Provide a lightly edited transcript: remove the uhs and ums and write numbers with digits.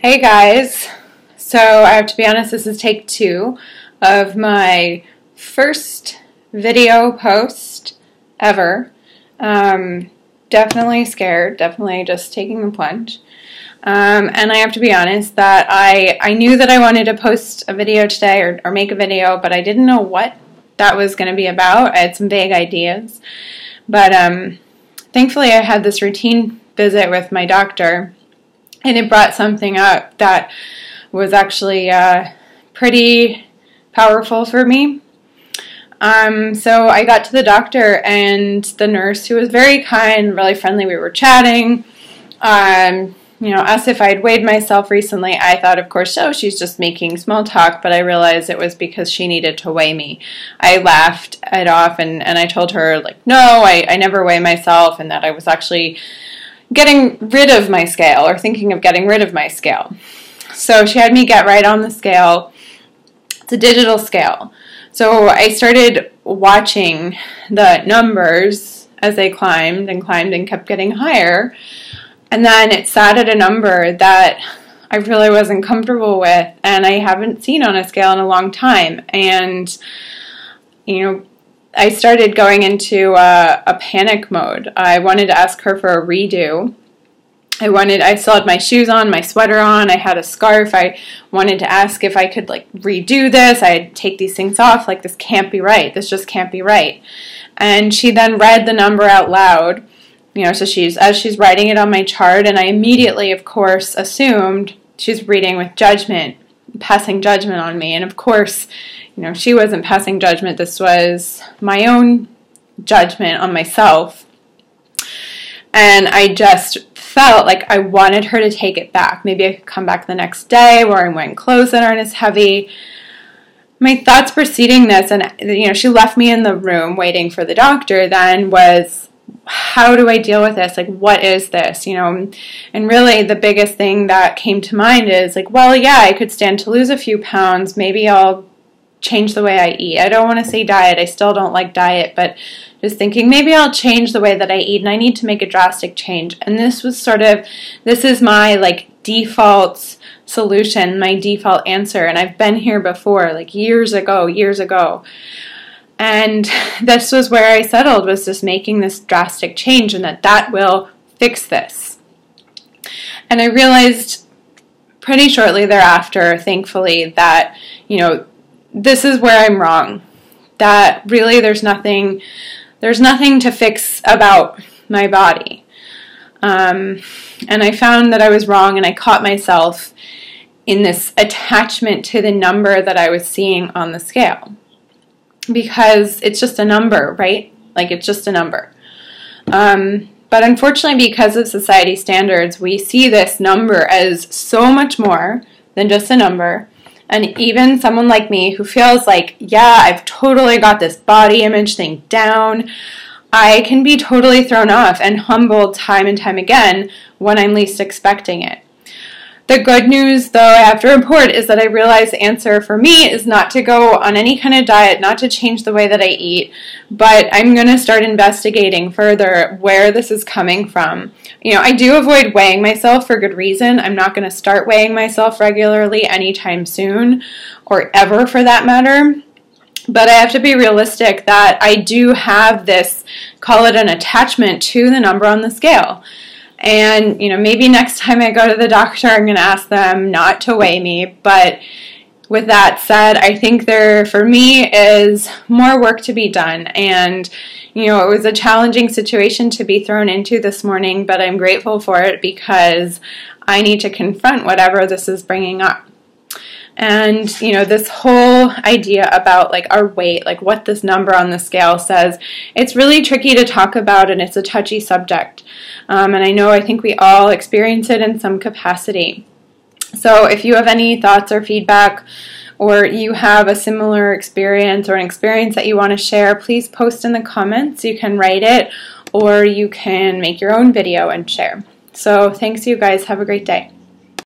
Hey guys, so I have to be honest, this is take 2 of my first video post ever. Definitely scared, definitely just taking the plunge. And I have to be honest that I knew that I wanted to post a video today or make a video, but I didn't know what that was going to be about. I had some vague ideas. But thankfully I had this routine visit with my doctor, and it brought something up that was actually pretty powerful for me. So I got to the doctor, and the nurse, who was very kind, really friendly, we were chatting. Asked if I'd weighed myself recently. I thought, of course, she's just making small talk, but I realized it was because she needed to weigh me. I laughed it off, and I told her, no, I never weigh myself, and that I was actually getting rid of my scale, or thinking of getting rid of my scale. So she had me get right on the scale. It's a digital scale. So I started watching the numbers as they climbed and kept getting higher. And then it sat at a number that I really wasn't comfortable with, and I haven't seen on a scale in a long time. And, I started going into a panic mode. I wanted to ask her for a redo. I still had my shoes on, my sweater on, I had a scarf. I wanted to ask if I could redo this. I'd take these things off. This can't be right. This just can't be right. And she then read the number out loud. So as she's writing it on my chart, and I immediately, of course, assumed she's reading with judgment, passing judgment on me. And of course, she wasn't passing judgment. This was my own judgment on myself. And I just felt like I wanted her to take it back. Maybe I could come back the next day wearing wearing clothes that aren't as heavy. My thoughts preceding this, and she left me in the room waiting for the doctor, then was, how do I deal with this? What is this? And really the biggest thing that came to mind is I could stand to lose a few pounds. Maybe I'll change the way I eat. I don't want to say diet. I still don't like diet, but just thinking maybe I'll change the way that I eat, and I need to make a drastic change. And this is my default solution, my default answer. And I've been here before, years ago. And this was where I settled, was just making this drastic change, and that will fix this. And I realized pretty shortly thereafter, thankfully, that, this is where I'm wrong. That really there's nothing to fix about my body. And I found that I was wrong, and I caught myself in this attachment to the number that I was seeing on the scale. Because it's just a number, right? It's just a number. But unfortunately, because of society standards, we see this number as so much more than just a number. And even someone like me who feels I've totally got this body image thing down, I can be totally thrown off and humbled time and time again when I'm least expecting it. The good news, though, I have to report, is that I realize the answer for me is not to go on any kind of diet, not to change the way that I eat, but I'm going to start investigating further where this is coming from. I do avoid weighing myself for good reason. I'm not going to start weighing myself regularly anytime soon, or ever for that matter. But I have to be realistic that I do have this, call it an attachment to the number on the scale. And, maybe next time I go to the doctor, I'm going to ask them not to weigh me. But with that said, I think there, for me, is more work to be done. And, it was a challenging situation to be thrown into this morning, but I'm grateful for it because I need to confront whatever this is bringing up. And, this whole idea about, our weight, what this number on the scale says, it's really tricky to talk about, and it's a touchy subject. And I think we all experience it in some capacity. So if you have any thoughts or feedback, or you have a similar experience or an experience that you want to share, please post in the comments. You can write it, or you can make your own video and share. So thanks, you guys. Have a great day.